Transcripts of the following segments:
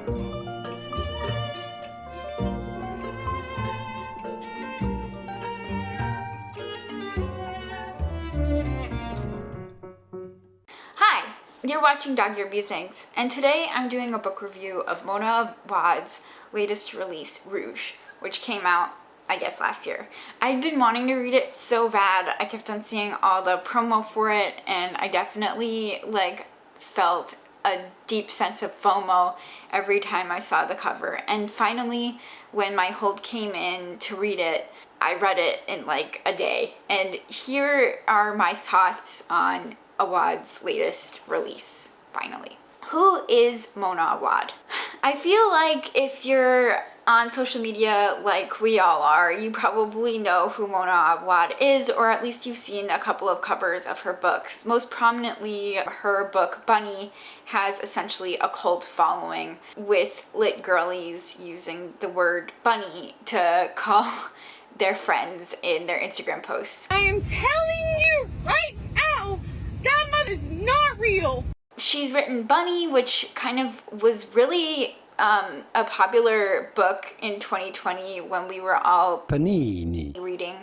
Hi, you're watching Dog Ear Musings, and today I'm doing a book review of Mona Awad's latest release, Rouge, which came out, I guess, last year. I'd been wanting to read it so bad. I kept on seeing all the promo for it, and I definitely felt a deep sense of FOMO every time I saw the cover. And finally, when my hold came in to read it, I read it in like a day. And here are my thoughts on Awad's latest release, finally. Who is Mona Awad? I feel like if you're on social media like we all are, you probably know who Mona Awad is, or at least you've seen a couple of covers of her books. Most prominently, her book Bunny has essentially a cult following, with lit girlies using the word bunny to call their friends in their Instagram posts. I am telling you right now, Godmother is not real. She's written Bunny, which kind of was really a popular book in 2020 when we were all Panini reading.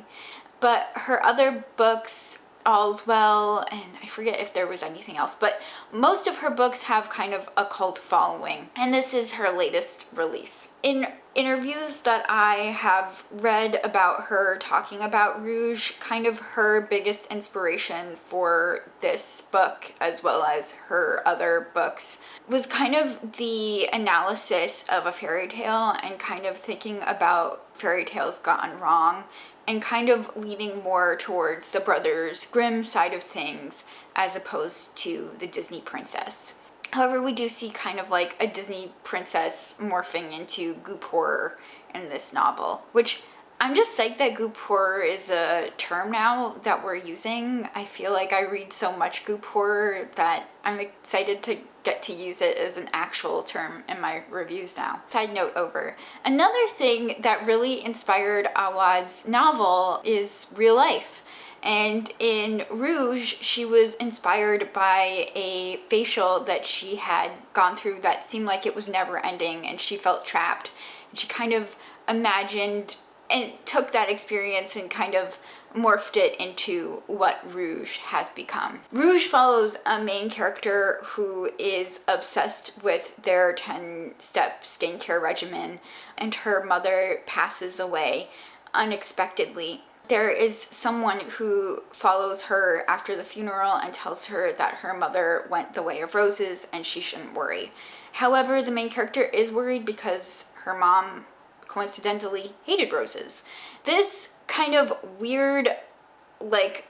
But her other books, All's Well, and I forget if there was anything else, but most of her books have kind of a cult following, and this is her latest release. In interviews that I have read about her talking about Rouge, kind of her biggest inspiration for this book, as well as her other books, was kind of the analysis of a fairy tale and kind of thinking about fairy tales gone wrong, and kind of leaning more towards the Brothers Grimm side of things as opposed to the Disney princess. However, we do see kind of like a Disney princess morphing into goop horror in this novel, which I'm just psyched that goop horror is a term now that we're using. I feel like I read so much goop horror that I'm excited to get to use it as an actual term in my reviews now. Side note over. Another thing that really inspired Awad's novel is real life. And in Rouge, she was inspired by a facial that she had gone through that seemed like it was never ending, and she felt trapped. And she kind of imagined and took that experience and kind of morphed it into what Rouge has become. Rouge follows a main character who is obsessed with their 10-step skincare regimen, and her mother passes away unexpectedly. There is someone who follows her after the funeral and tells her that her mother went the way of roses and she shouldn't worry. However, the main character is worried because her mom coincidentally hated roses. This kind of weird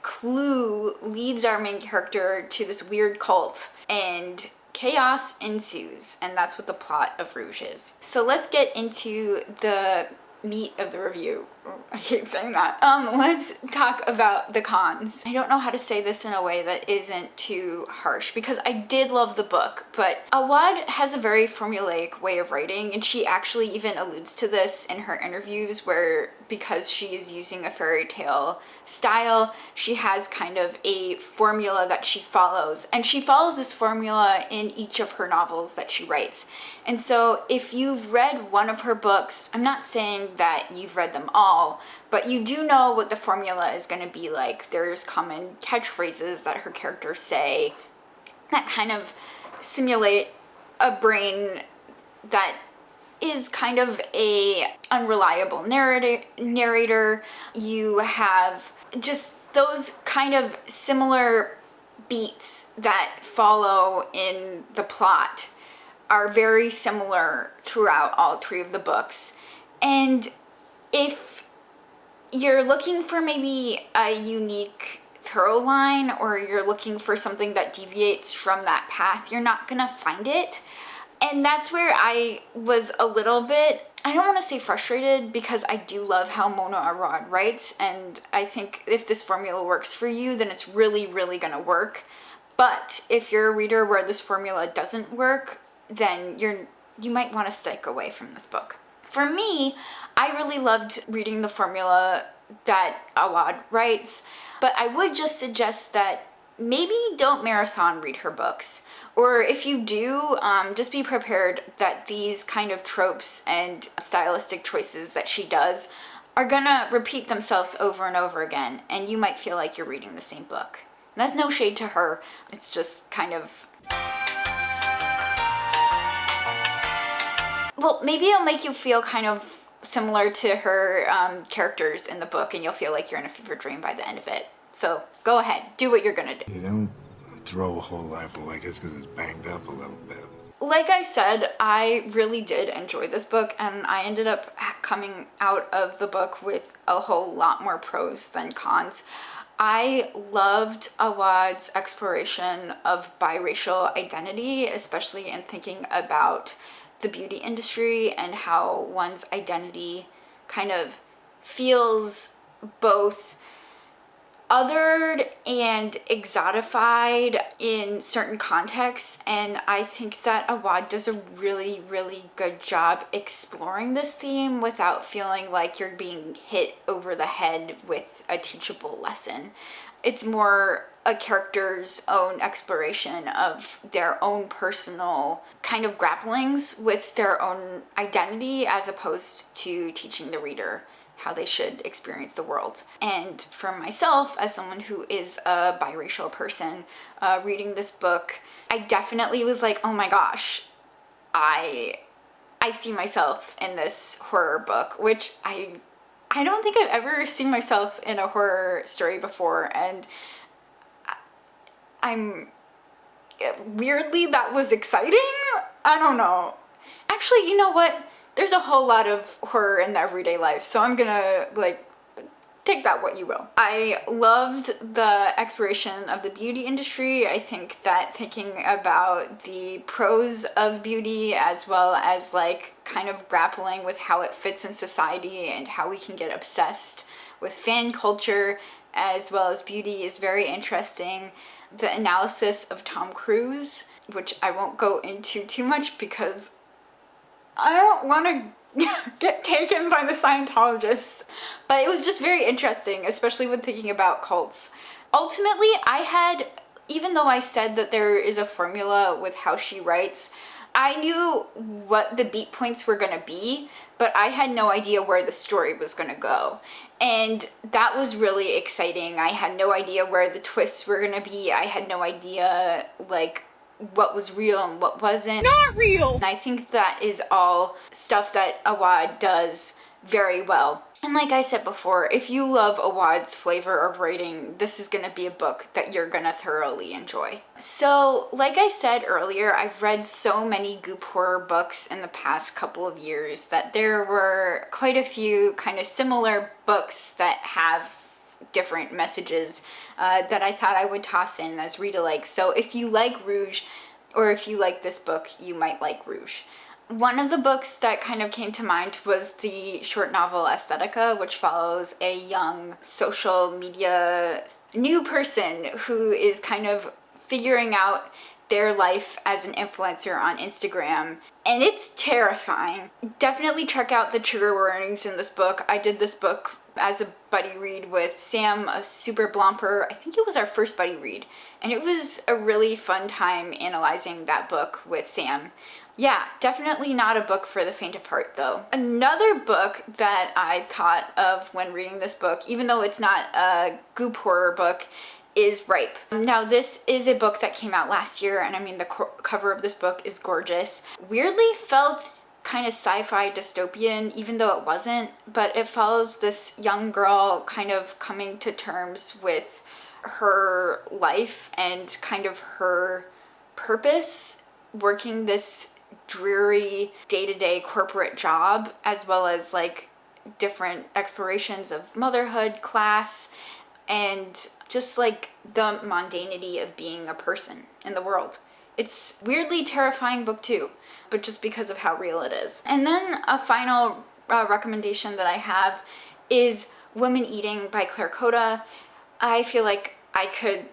clue leads our main character to this weird cult, and chaos ensues, and that's what the plot of Rouge is. So let's get into the meat of the review. I hate saying that. Let's talk about the cons. I don't know how to say this in a way that isn't too harsh, because I did love the book, but Awad has a very formulaic way of writing, and she actually even alludes to this in her interviews, where because she is using a fairy tale style, she has kind of a formula that she follows, and she follows this formula in each of her novels that she writes. And so if you've read one of her books, I'm not saying that you've read them all, but you do know what the formula is going to be like. There's common catchphrases that her characters say that kind of simulate a brain that is kind of a unreliable narrator. You have just those kind of similar beats that follow in the plot are very similar throughout all three of the books. And if you're looking for maybe a unique through line, or you're looking for something that deviates from that path, you're not gonna find it. And that's where I was a little bit, I don't want to say frustrated, because I do love how Mona Awad writes, and I think if this formula works for you, then it's really, really gonna work. But if you're a reader where this formula doesn't work, then you might want to stick away from this book. For me, I really loved reading the formula that Awad writes, but I would just suggest that maybe don't marathon read her books. Or if you do, just be prepared that these kind of tropes and stylistic choices that she does are gonna repeat themselves over and over again, and you might feel like you're reading the same book. And that's no shade to her, it's just kind of... Well, maybe it'll make you feel kind of similar to her characters in the book, and you'll feel like you're in a fever dream by the end of it. So go ahead, do what you're gonna do. You don't throw a whole life away just because it's banged up a little bit. Like I said, I really did enjoy this book, and I ended up coming out of the book with a whole lot more pros than cons. I loved Awad's exploration of biracial identity, especially in thinking about the beauty industry and how one's identity kind of feels both othered and exotified in certain contexts, and I think that Awad does a really, really good job exploring this theme without feeling like you're being hit over the head with a teachable lesson. It's more a character's own exploration of their own personal kind of grapplings with their own identity, as opposed to teaching the reader how they should experience the world. And for myself, as someone who is a biracial person, reading this book, I definitely was like, oh my gosh, I see myself in this horror book, which I don't think I've ever seen myself in a horror story before, and I'm weirdly, that was exciting. I don't know. Actually, you know what? There's a whole lot of horror in everyday life, so I'm gonna, take that what you will. I loved the exploration of the beauty industry. I think that thinking about the pros of beauty, as well as, kind of grappling with how it fits in society and how we can get obsessed with fan culture, as well as beauty, is very interesting. The analysis of Tom Cruise, which I won't go into too much because I don't want to get taken by the Scientologists, but it was just very interesting, especially when thinking about cults. Ultimately, even though I said that there is a formula with how she writes, I knew what the beat points were gonna be, but I had no idea where the story was gonna go. And that was really exciting. I had no idea where the twists were gonna be. I had no idea, what was real and what wasn't. Not real! And I think that is all stuff that Awad does very well. And like I said before, if you love Awad's flavor of writing, this is gonna be a book that you're gonna thoroughly enjoy. So, like I said earlier, I've read so many goop horror books in the past couple of years that there were quite a few kind of similar books that have different messages that I thought I would toss in as read-alike. So if you like Rouge, or if you like this book, you might like Rouge. One of the books that kind of came to mind was the short novel Aesthetica, which follows a young social media new person who is kind of figuring out their life as an influencer on Instagram, and it's terrifying. Definitely check out the trigger warnings in this book. I did this book as a buddy read with Sam, a super blomper. I think it was our first buddy read, and it was a really fun time analyzing that book with Sam. Yeah, definitely not a book for the faint of heart though. Another book that I thought of when reading this book, even though it's not a goop horror book, is Ripe. Now this is a book that came out last year, and I mean the cover of this book is gorgeous. Weirdly felt kind of sci-fi dystopian, even though it wasn't, but it follows this young girl kind of coming to terms with her life and kind of her purpose, working this dreary day-to-day corporate job, as well as different explorations of motherhood, class, and just the mundanity of being a person in the world. It's weirdly terrifying book too, but just because of how real it is. And then a final recommendation that I have is Women Eating by Claire Cota. I feel like I could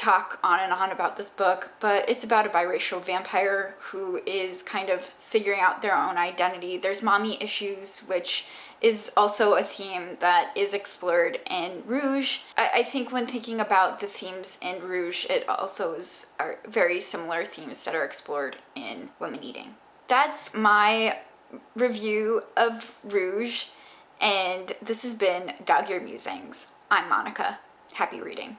talk on and on about this book, but it's about a biracial vampire who is kind of figuring out their own identity. There's mommy issues, which is also a theme that is explored in Rouge. I think when thinking about the themes in Rouge, it also are very similar themes that are explored in Women Eating. That's my review of Rouge, and this has been Dog Ear Musings. I'm Monica. Happy reading.